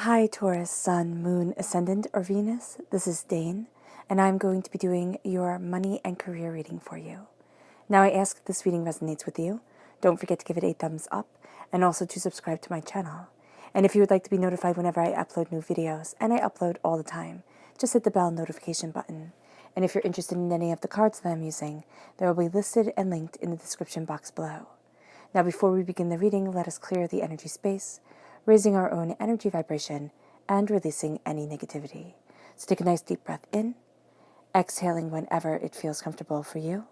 Hi Taurus, Sun, Moon, Ascendant, or Venus. This is Dane, and I'm going to be doing your money and career reading for you. Now I ask if this reading resonates with you. Don't forget to give it a thumbs up, and also to subscribe to my channel. And if you would like to be notified whenever I upload new videos, and I upload all the time, just hit the bell notification button. And if you're interested in any of the cards that I'm using, they will be listed and linked in the description box below. Now before we begin the reading, let us clear the energy space, raising our own energy vibration and releasing any negativity. So take a nice deep breath in, exhaling whenever it feels comfortable for you.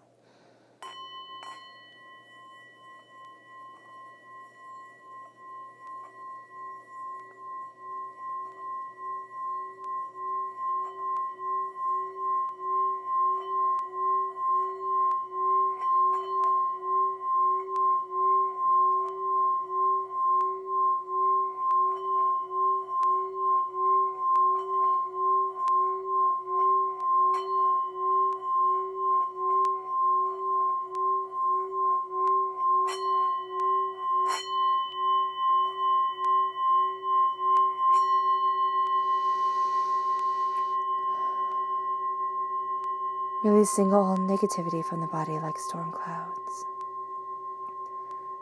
Releasing all negativity from the body like storm clouds.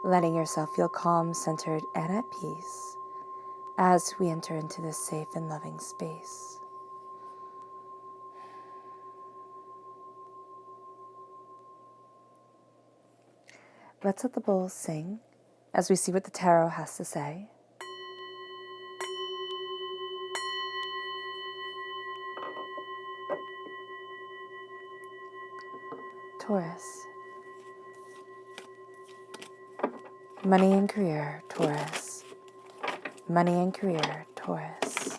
Letting yourself feel calm, centered, and at peace as we enter into this safe and loving space. Let's let the bowls sing as we see what the tarot has to say. Taurus. Money and career, Taurus. Money and career, Taurus.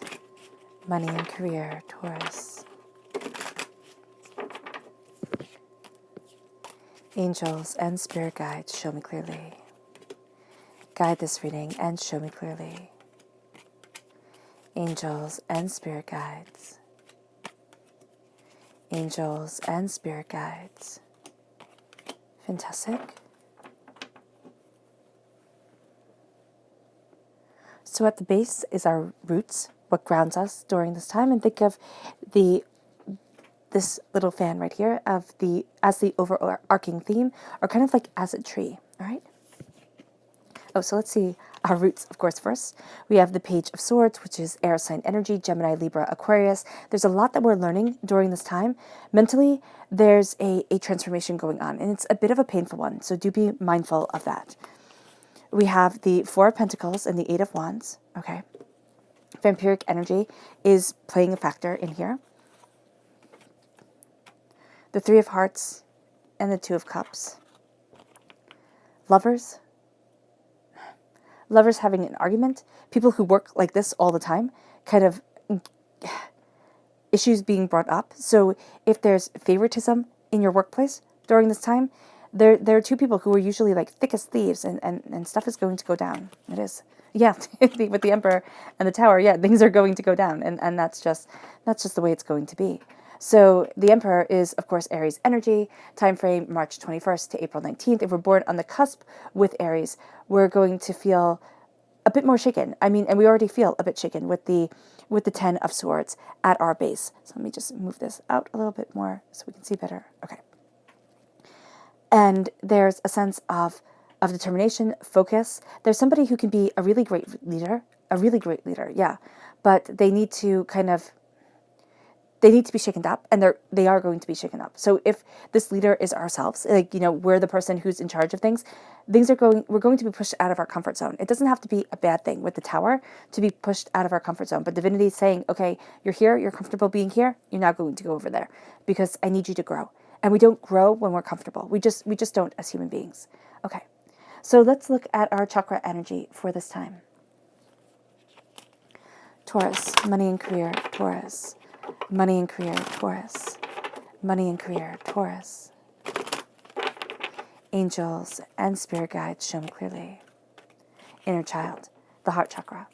Money and career, Taurus. Angels and spirit guides, show me clearly. Guide this reading and show me clearly. Angels and spirit guides. Angels and spirit guides. Fantastic. So at the base is our roots, what grounds us during this time, and think of this little fan right here as the overarching theme, or kind of like as a tree. All right. Oh, so let's see our roots, of course, first. We have the Page of Swords, which is air sign energy, Gemini, Libra, Aquarius. There's a lot that we're learning during this time. Mentally, there's a transformation going on, and it's a bit of a painful one, so do be mindful of that. We have the Four of Pentacles and the Eight of Wands, okay? Vampiric energy is playing a factor in here. The Three of Hearts and the Two of Cups. Lovers having an argument, people who work like this all the time, kind of issues being brought up. So if there's favoritism in your workplace during this time, there are two people who are usually like thick as thieves, and stuff is going to go down. It is. Yeah, with the Emperor and the Tower, yeah, things are going to go down, and that's just the way it's going to be. So the Emperor is, of course, Aries energy, time frame March 21st to April 19th. If we're born on the cusp with Aries, we're going to feel a bit more shaken. I mean, and we already feel a bit shaken with the Ten of Swords at our base. So let me just move this out a little bit more so we can see better. Okay. And there's a sense of determination, focus. There's somebody who can be a really great leader, yeah. But they need to be shaken up, and they are going to be shaken up. So if this leader is ourselves, like, you know, we're the person who's in charge of things, we're going to be pushed out of our comfort zone. It doesn't have to be a bad thing with the Tower to be pushed out of our comfort zone, but divinity is saying, okay, you're here, you're comfortable being here, you're not going to go over there because I need you to grow. And we don't grow when we're comfortable. We just don't as human beings. Okay. So let's look at our chakra energy for this time. Taurus, money and career, Taurus. Money and career, Taurus. Money and career, Taurus. Angels and spirit guides, show me clearly. Inner child, the heart chakra.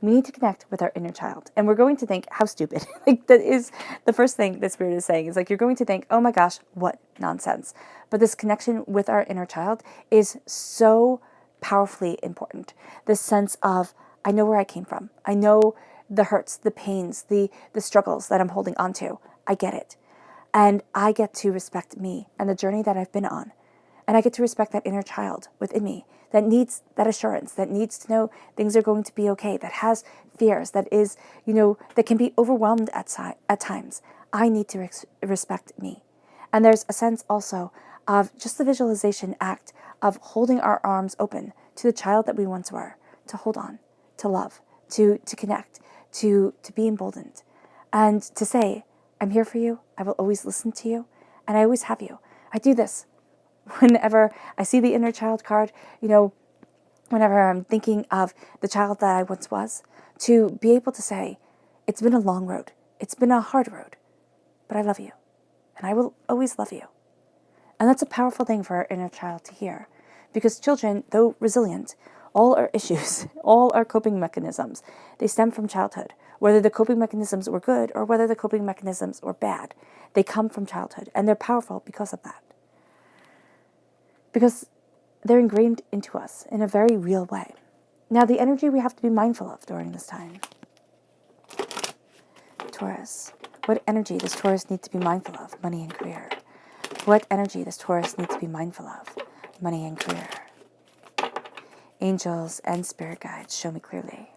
We need to connect with our inner child. And we're going to think, how stupid. Like, that is the first thing the Spirit is saying. Is like, you're going to think, oh my gosh, what nonsense. But this connection with our inner child is so powerfully important. This sense of, I know where I came from. I know the hurts, the pains, the struggles that I'm holding on to. I get it. And I get to respect me and the journey that I've been on. And I get to respect that inner child within me that needs that assurance, that needs to know things are going to be okay, that has fears, that is, that can be overwhelmed at times. I need to respect me. And there's a sense also of just the visualization act of holding our arms open to the child that we once were, to hold on, to love, to connect, to be emboldened, and to say, I'm here for you, I will always listen to you, and I always have you. I do this whenever I see the inner child card, whenever I'm thinking of the child that I once was, to be able to say, it's been a long road, it's been a hard road, but I love you, and I will always love you. And that's a powerful thing for our inner child to hear, because children, though resilient, all our issues, all our coping mechanisms, they stem from childhood. Whether the coping mechanisms were good or whether the coping mechanisms were bad, they come from childhood, and they're powerful because of that. Because they're ingrained into us in a very real way. Now, the energy we have to be mindful of during this time. Taurus. What energy does Taurus need to be mindful of? Money and career. What energy does Taurus need to be mindful of? Money and career. Angels and spirit guides, show me clearly.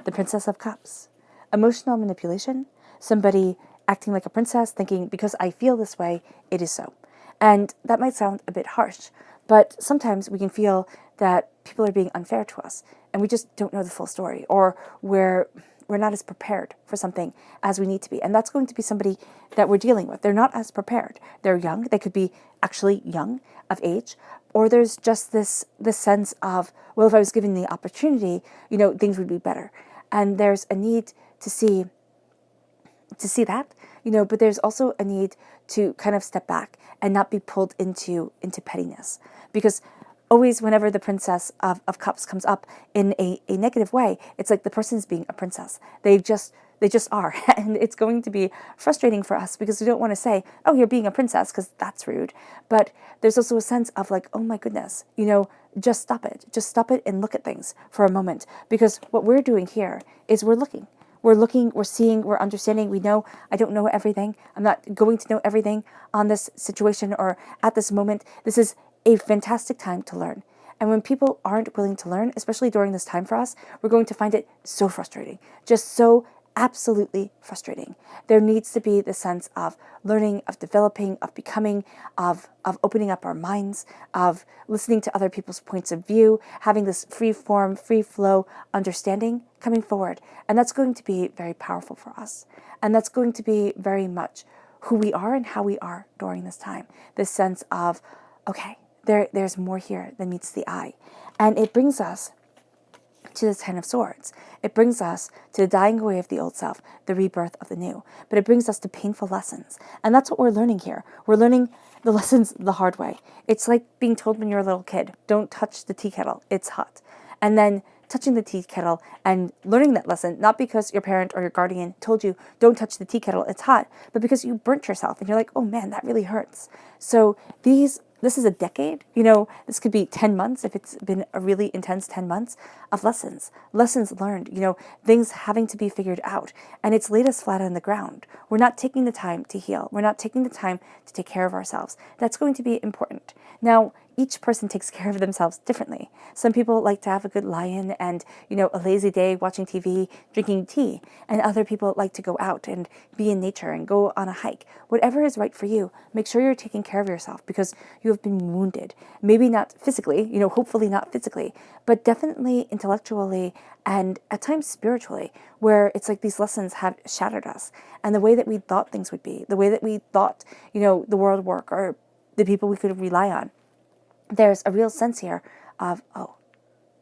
The Princess of Cups. Emotional manipulation. Somebody acting like a princess, thinking, because I feel this way, it is so. And that might sound a bit harsh, but sometimes we can feel that people are being unfair to us, and we just don't know the full story, or we're not as prepared for something as we need to be. And that's going to be somebody that we're dealing with. They're not as prepared. They're young. They could be actually young of age, or there's just this sense of, well, if I was given the opportunity, things would be better. And there's a need to see that, but there's also a need to kind of step back and not be pulled into pettiness. Because always whenever the Princess of Cups comes up in a negative way, it's like the person's being a princess. They just are. And it's going to be frustrating for us because we don't want to say, oh, you're being a princess, because that's rude. But there's also a sense of like, oh my goodness, just stop it. Just stop it and look at things for a moment. Because what we're doing here is we're looking, we're seeing, we're understanding. We know I don't know everything. I'm not going to know everything on this situation or at this moment. This is a fantastic time to learn. And when people aren't willing to learn, especially during this time for us, we're going to find it so frustrating, just so absolutely frustrating. There needs to be the sense of learning, of developing, of becoming, of opening up our minds, of listening to other people's points of view, having this free form, free flow understanding coming forward. And that's going to be very powerful for us. And that's going to be very much who we are and how we are during this time. This sense of, okay, there's more here than meets the eye. And it brings us to the Ten of Swords. It brings us to the dying away of the old self, the rebirth of the new. But it brings us to painful lessons. And that's what we're learning here. We're learning the lessons the hard way. It's like being told when you're a little kid, don't touch the tea kettle, it's hot. And then touching the tea kettle and learning that lesson, not because your parent or your guardian told you, don't touch the tea kettle, it's hot, but because you burnt yourself and you're like, oh man, that really hurts. So this is a decade, this could be 10 months if it's been a really intense 10 months of lessons learned, things having to be figured out. And it's laid us flat on the ground. We're not taking the time to heal. We're not taking the time to take care of ourselves. That's going to be important. Now, each person takes care of themselves differently. Some people like to have a good lie-in and, a lazy day watching TV, drinking tea. And other people like to go out and be in nature and go on a hike. Whatever is right for you, make sure you're taking care of yourself because you have been wounded. Maybe not physically, hopefully not physically, but definitely intellectually and at times spiritually, where it's like these lessons have shattered us. And the way that we thought things would be, the way that we thought, the world would work or the people we could rely on. There's a real sense here of, oh,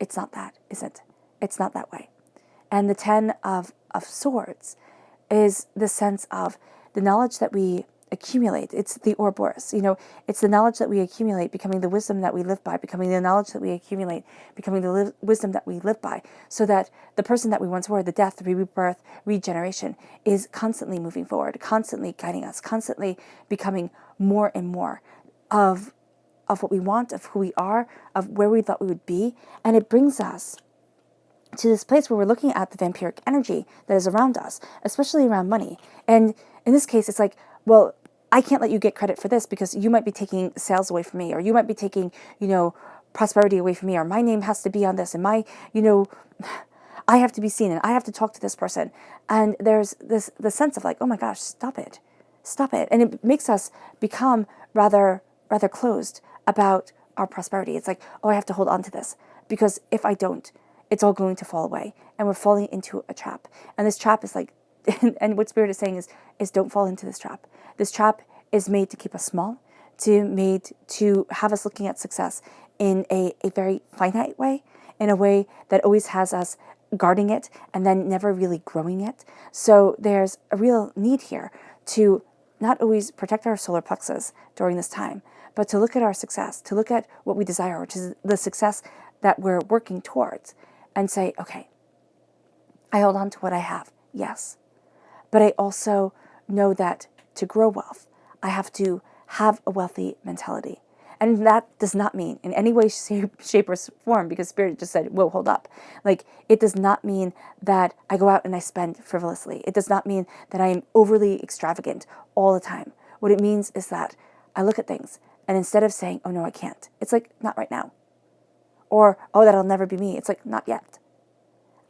it's not that, is it? It's not that way. And the Ten of Swords is the sense of the knowledge that we accumulate. It's the Ouroboros, it's the knowledge that we accumulate, becoming the wisdom that we live by, becoming the knowledge that we accumulate, becoming the wisdom that we live by, so that the person that we once were, the death, the rebirth, regeneration, is constantly moving forward, constantly guiding us, constantly becoming more and more of what we want, of who we are, of where we thought we would be. And it brings us to this place where we're looking at the vampiric energy that is around us, especially around money. And in this case, it's like, well, I can't let you get credit for this because you might be taking sales away from me, or you might be taking, prosperity away from me, or my name has to be on this, and I have to be seen, and I have to talk to this person. And there's the sense of like, oh my gosh, stop it. And it makes us become rather closed about our prosperity. It's like, oh, I have to hold on to this because if I don't, it's all going to fall away. And we're falling into a trap. And this trap is like, and what Spirit is saying is don't fall into this trap. This trap is made to keep us small, made to have us looking at success in a very finite way, in a way that always has us guarding it and then never really growing it. So there's a real need here to not always protect our solar plexus during this time, but to look at our success, to look at what we desire, which is the success that we're working towards, and say, okay, I hold on to what I have, yes. But I also know that to grow wealth, I have to have a wealthy mentality. And that does not mean in any way, shape, or form, because Spirit just said, whoa, hold up. Like, it does not mean that I go out and I spend frivolously. It does not mean that I am overly extravagant all the time. What it means is that I look at things, and instead of saying, oh no, I can't, it's like, not right now. Or, oh, that'll never be me. It's like, not yet.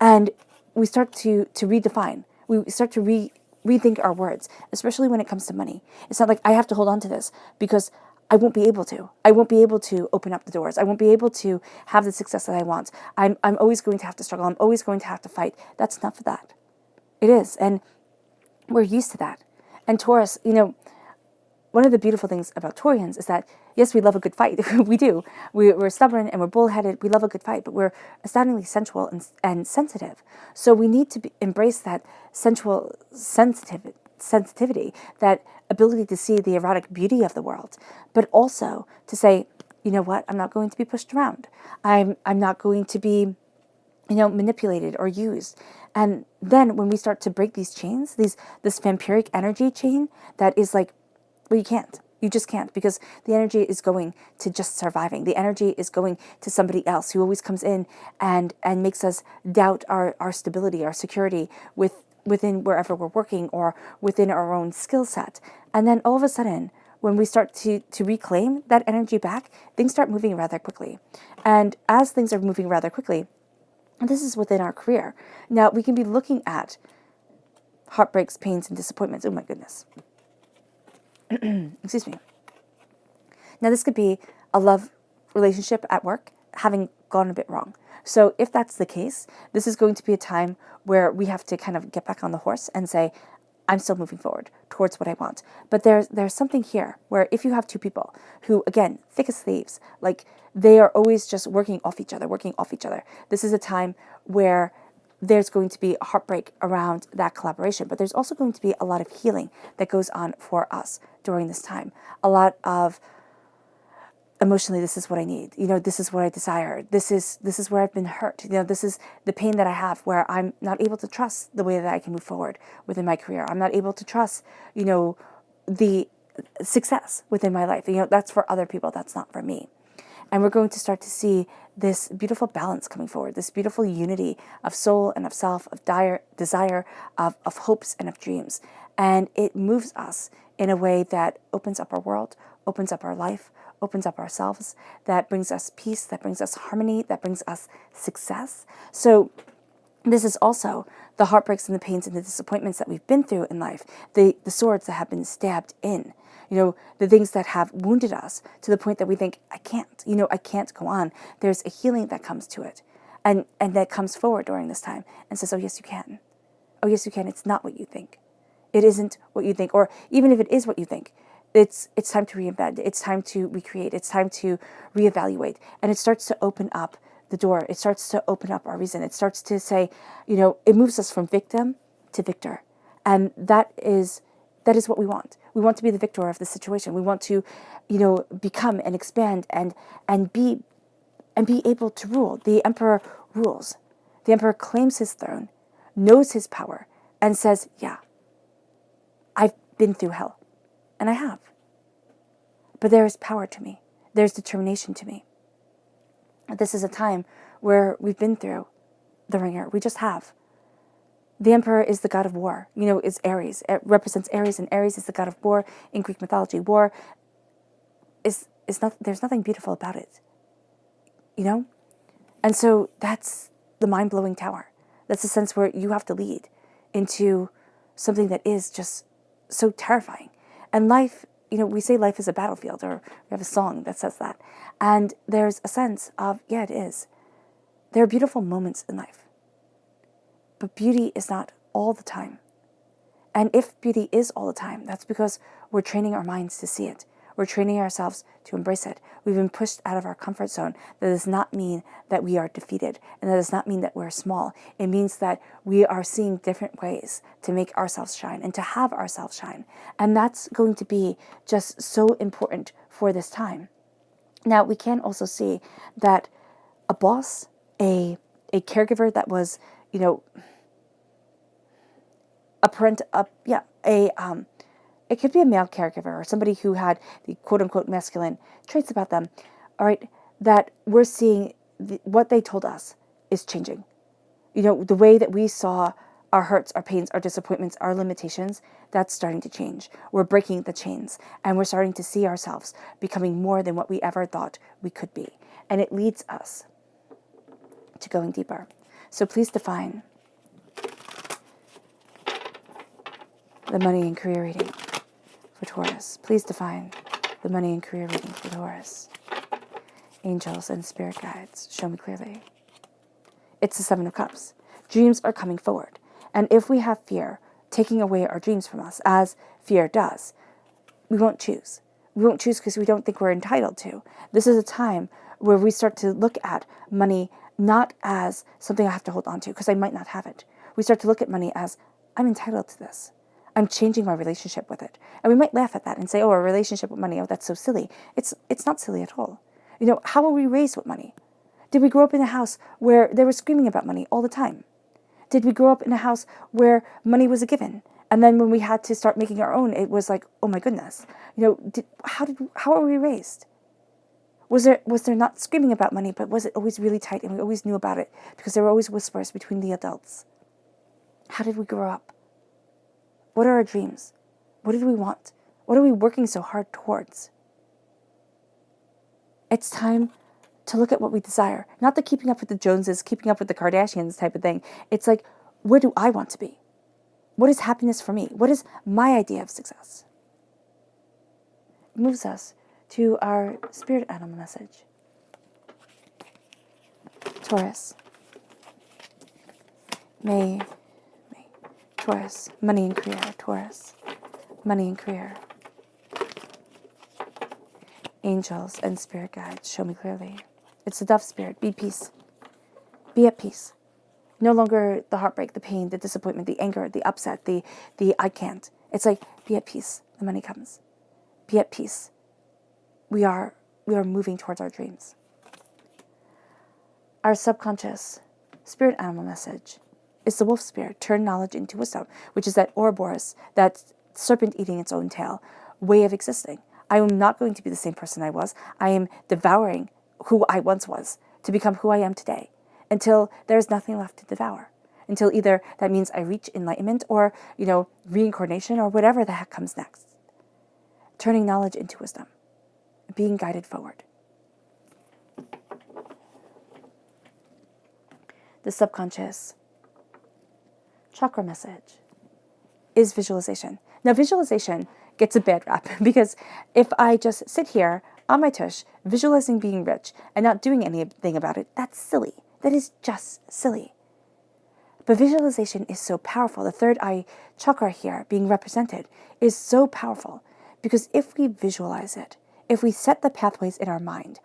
And we start to redefine. We start to rethink our words, especially when it comes to money. It's not like I have to hold on to this because I won't be able to. I won't be able to open up the doors. I won't be able to have the success that I want. I'm always going to have to struggle. I'm always going to have to fight. That's not for that. It is. And we're used to that. And Taurus, one of the beautiful things about Taurians is that, yes, we love a good fight. We do. We're stubborn and we're bullheaded. We love a good fight, but we're astoundingly sensual and sensitive. So we need to embrace that sensual sensitivity, that ability to see the erotic beauty of the world, but also to say, you know what, I'm not going to be pushed around. I'm not going to be manipulated or used. And then when we start to break these chains, this vampiric energy chain that is like, well, you can't. You just can't, because the energy is going to just surviving. The energy is going to somebody else who always comes in and makes us doubt our stability, our security within wherever we're working or within our own skill set. And then all of a sudden, when we start to reclaim that energy back, things start moving rather quickly. And as things are moving rather quickly, this is within our career. Now, we can be looking at heartbreaks, pains, and disappointments. Oh my goodness. Excuse me. Now, this could be a love relationship at work having gone a bit wrong. So if that's the case, this is going to be a time where we have to kind of get back on the horse and say, I'm still moving forward towards what I want. But there's something here where if you have two people who, again, thick as thieves, like they are always just working off each other, this is a time where there's going to be a heartbreak around that collaboration, but there's also going to be a lot of healing that goes on for us during this time. A lot of emotionally, this is what I need. This is what I desire. This is where I've been hurt. This is the pain that I have where I'm not able to trust the way that I can move forward within my career. I'm not able to trust, the success within my life. That's for other people. That's not for me. And we're going to start to see this beautiful balance coming forward, this beautiful unity of soul and of self, of desire, of hopes and of dreams. And it moves us in a way that opens up our world, opens up our life, opens up ourselves, that brings us peace, that brings us harmony, that brings us success. So this is also the heartbreaks and the pains and the disappointments that we've been through in life, the swords that have been stabbed in, the things that have wounded us to the point that we think, I can't go on. There's a healing that comes to it and that comes forward during this time and says, oh, yes, you can. Oh, yes, you can. It's not what you think. It isn't what you think. Or even if it is what you think, it's time to reinvent. It's time to recreate. It's time to reevaluate. And it starts to open up the door. It starts to open up our reason. It starts to say, it moves us from victim to victor. And that is what we want. We want to be the victor of the situation. We want to, become and expand and be able to rule. The emperor rules. The emperor claims his throne, knows his power, and says, yeah, I've been through hell. And I have. But there is power to me. There's determination to me. This is a time where we've been through the ringer. We just have. The emperor is the god of war. Is Aries. It represents Aries, and Aries is the god of war in Greek mythology. War is not. There's nothing beautiful about it. And so that's the mind-blowing tower. That's the sense where you have to lead into something that is just so terrifying. And life, we say life is a battlefield, or we have a song that says that. And there's a sense of, yeah, it is. There are beautiful moments in life. But beauty is not all the time. And if beauty is all the time, that's because we're training our minds to see it. We're training ourselves to embrace it. We've been pushed out of our comfort zone. That does not mean that we are defeated. And that does not mean that we're small. It means that we are seeing different ways to make ourselves shine and to have ourselves shine. And that's going to be just so important for this time. Now, we can also see that a boss, a caregiver that was, a parent, it could be a male caregiver or somebody who had the quote-unquote masculine traits about them, all right, that we're seeing what they told us is changing. The way that we saw our hurts, our pains, our disappointments, our limitations, that's starting to change. We're breaking the chains, and we're starting to see ourselves becoming more than what we ever thought we could be. And it leads us to going deeper. So please define the money and career reading for Taurus. Please define the money and career reading for Taurus. Angels and spirit guides, show me clearly. It's the Seven of Cups. Dreams are coming forward. And if we have fear taking away our dreams from us, as fear does, we won't choose. We won't choose because we don't think we're entitled to. This is a time where we start to look at money not as something I have to hold on to because I might not have it. We start to look at money as, I'm entitled to this. I'm changing my relationship with it. And we might laugh at that and say, oh, a relationship with money, oh, that's so silly. It's not silly at all. How were we raised with money? Did we grow up in a house where they were screaming about money all the time? Did we grow up in a house where money was a given? And then when we had to start making our own, it was like, oh my goodness. How were we raised? Was there not screaming about money, but was it always really tight and we always knew about it because there were always whispers between the adults? How did we grow up? What are our dreams? What did we want? What are we working so hard towards? It's time to look at what we desire. Not the keeping up with the Joneses, keeping up with the Kardashians type of thing. It's like, where do I want to be? What is happiness for me? What is my idea of success? It moves us to our spirit animal message. Taurus. Taurus, money and career. Taurus, money and career. Angels and spirit guides, show me clearly. It's the dove spirit. Be peace. Be at peace. No longer the heartbreak, the pain, the disappointment, the anger, the upset, the I can't. It's like, be at peace. The money comes. Be at peace. We are moving towards our dreams. Our subconscious spirit animal message is the wolf spirit. Turn knowledge into wisdom, which is that Ouroboros, that serpent eating its own tail way of existing. I am not going to be the same person I was. I am devouring who I once was to become who I am today until there's nothing left to devour. Until either that means I reach enlightenment or, reincarnation or whatever the heck comes next. Turning knowledge into wisdom. Being guided forward. The subconscious chakra message is visualization. Now, visualization gets a bad rap because if I just sit here on my tush visualizing being rich and not doing anything about it, that's silly. That is just silly. But visualization is so powerful. The third eye chakra here being represented is so powerful because if we visualize it, if we set the pathways in our mind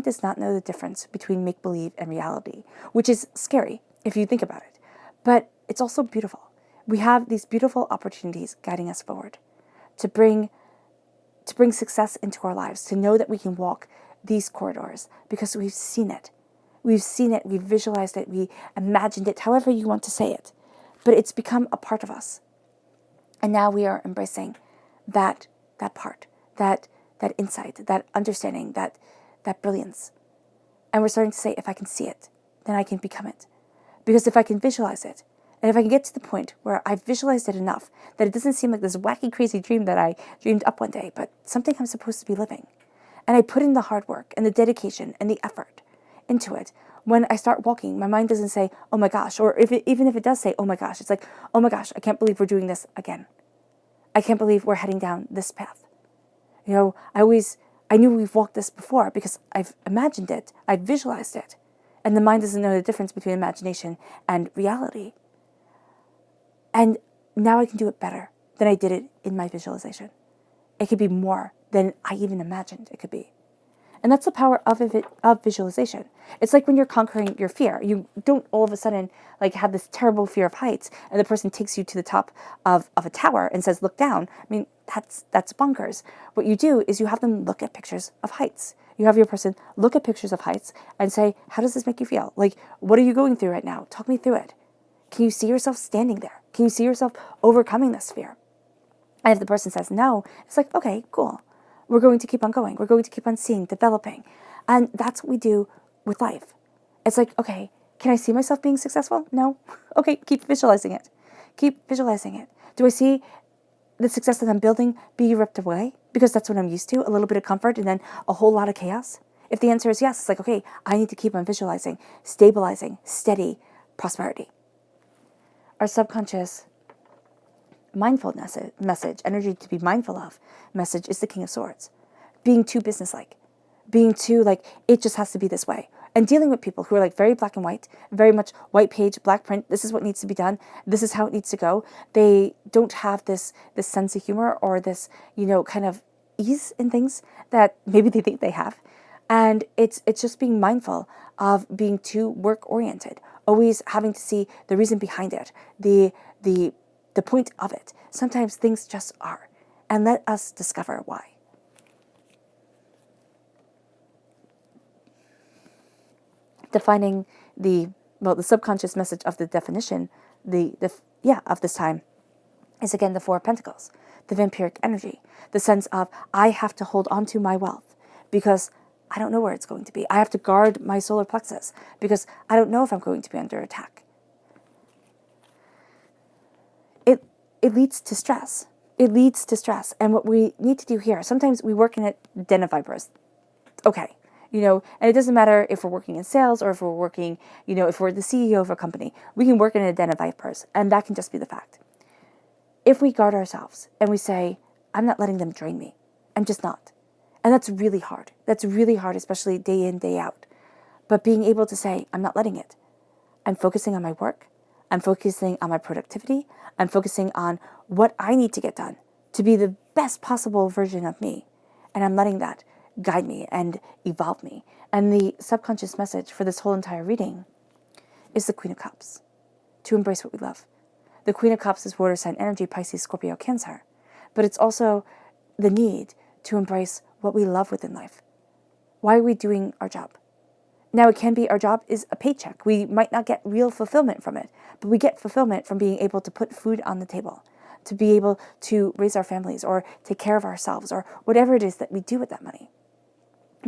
does not know the difference between make-believe and reality, which is scary if you think about it. But it's also beautiful. We have these beautiful opportunities guiding us forward to bring success into our lives, to know that we can walk these corridors because we've seen it. We've seen it, we've visualized it, we imagined it, however you want to say it. But it's become a part of us. And now we are embracing that part, that insight, that understanding, that brilliance. And we're starting to say, if I can see it, then I can become it. Because if I can visualize it, and if I can get to the point where I've visualized it enough that it doesn't seem like this wacky, crazy dream that I dreamed up one day, but something I'm supposed to be living, and I put in the hard work and the dedication and the effort into it, when I start walking, my mind doesn't say, oh my gosh, or even if it does say, oh my gosh, it's like, oh my gosh, I can't believe we're doing this again. I can't believe we're heading down this path. I knew we've walked this before because I've imagined it, I've visualized it, and the mind doesn't know the difference between imagination and reality. And now I can do it better than I did it in my visualization. It could be more than I even imagined it could be. And that's the power of visualization. It's like when you're conquering your fear. You don't all of a sudden like have this terrible fear of heights and the person takes you to the top of a tower and says, look down. I mean, that's bonkers. What you do is you have them look at pictures of heights. You have your person look at pictures of heights and say, how does this make you feel? Like, what are you going through right now? Talk me through it. Can you see yourself standing there? Can you see yourself overcoming this fear? And if the person says no, it's like, okay, cool. We're going to keep on going. We're going to keep on seeing, developing. And that's what we do with life. It's like, okay, can I see myself being successful? No. Okay, keep visualizing it. Keep visualizing it. Do I see the success that I'm building be ripped away? Because that's what I'm used to, a little bit of comfort and then a whole lot of chaos? If the answer is yes, it's like, okay, I need to keep on visualizing, stabilizing, steady prosperity. Our subconscious mindfulness message, energy to be mindful of message, is the King of Swords. Being too businesslike, being too like, it just has to be this way. And dealing with people who are like very black and white, very much white page, black print, this is what needs to be done, this is how it needs to go. They don't have this sense of humor or this, kind of ease in things that maybe they think they have. And it's just being mindful of being too work oriented, always having to see the reason behind it, the point of it. Sometimes things just are. And let us discover why. Defining the subconscious message of the definition, of this time is again the Four of Pentacles, the vampiric energy, the sense of I have to hold on to my wealth because I don't know where it's going to be. I have to guard my solar plexus because I don't know if I'm going to be under attack. It leads to stress. It leads to stress. And what we need to do here, sometimes we work in a den of vipers. Okay. And it doesn't matter if we're working in sales or if we're working, if we're the CEO of a company, we can work in a den of vipers. And that can just be the fact. If we guard ourselves and we say, I'm not letting them drain me. I'm just not. And that's really hard. That's really hard, especially day in, day out. But being able to say, I'm not letting it. I'm focusing on my work. I'm focusing on my productivity. I'm focusing on what I need to get done to be the best possible version of me. And I'm letting that guide me and evolve me. And the subconscious message for this whole entire reading is the Queen of Cups, to embrace what we love. The Queen of Cups is water sign energy, Pisces, Scorpio, Cancer. But it's also the need to embrace what we love within life. Why are we doing our job? Now, it can be our job is a paycheck. We might not get real fulfillment from it, but we get fulfillment from being able to put food on the table, to be able to raise our families or take care of ourselves or whatever it is that we do with that money.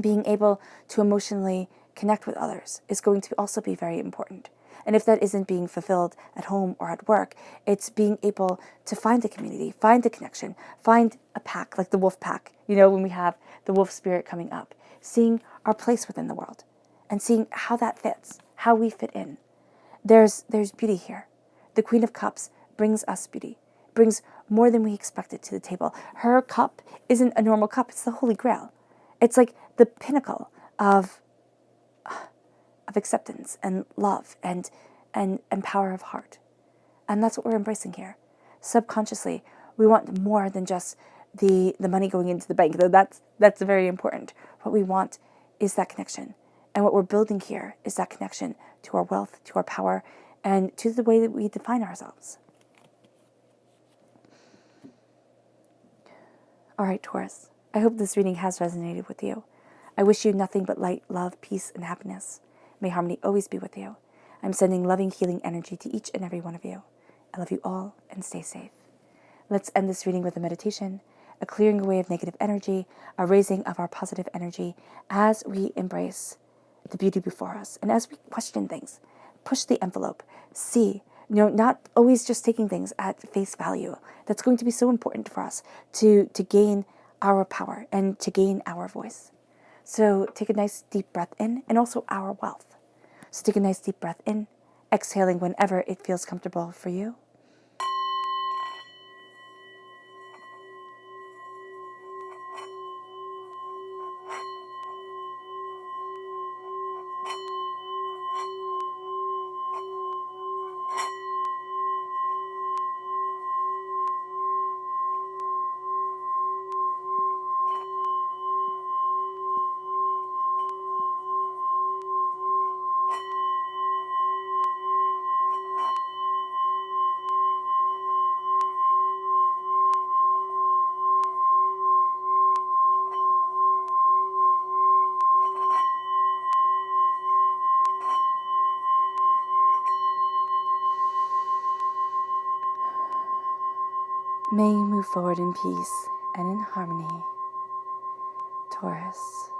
Being able to emotionally connect with others is going to also be very important. And if that isn't being fulfilled at home or at work, it's being able to find a community, find a connection, find a pack, like the wolf pack, when we have the wolf spirit coming up, seeing our place within the world and seeing how that fits, how we fit in. There's beauty here. The Queen of Cups brings us beauty, brings more than we expected to the table. Her cup isn't a normal cup, it's the Holy Grail. It's like the pinnacle of acceptance and love and power of heart. And that's what we're embracing here. Subconsciously, we want more than just the money going into the bank, though that's very important. What we want is that connection. And what we're building here is that connection to our wealth, to our power, and to the way that we define ourselves. All right, Taurus, I hope this reading has resonated with you. I wish you nothing but light, love, peace, and happiness. May harmony always be with you. I'm sending loving, healing energy to each and every one of you. I love you all, and stay safe. Let's end this reading with a meditation, a clearing away of negative energy, a raising of our positive energy as we embrace the beauty before us and as we question things. push the envelope, see, not always just taking things at face value. That's going to be so important for us to gain our power and to gain our voice. So take a nice deep breath in, and also our wealth. So take a nice deep breath in, exhaling whenever it feels comfortable for you. May you move forward in peace and in harmony, Taurus.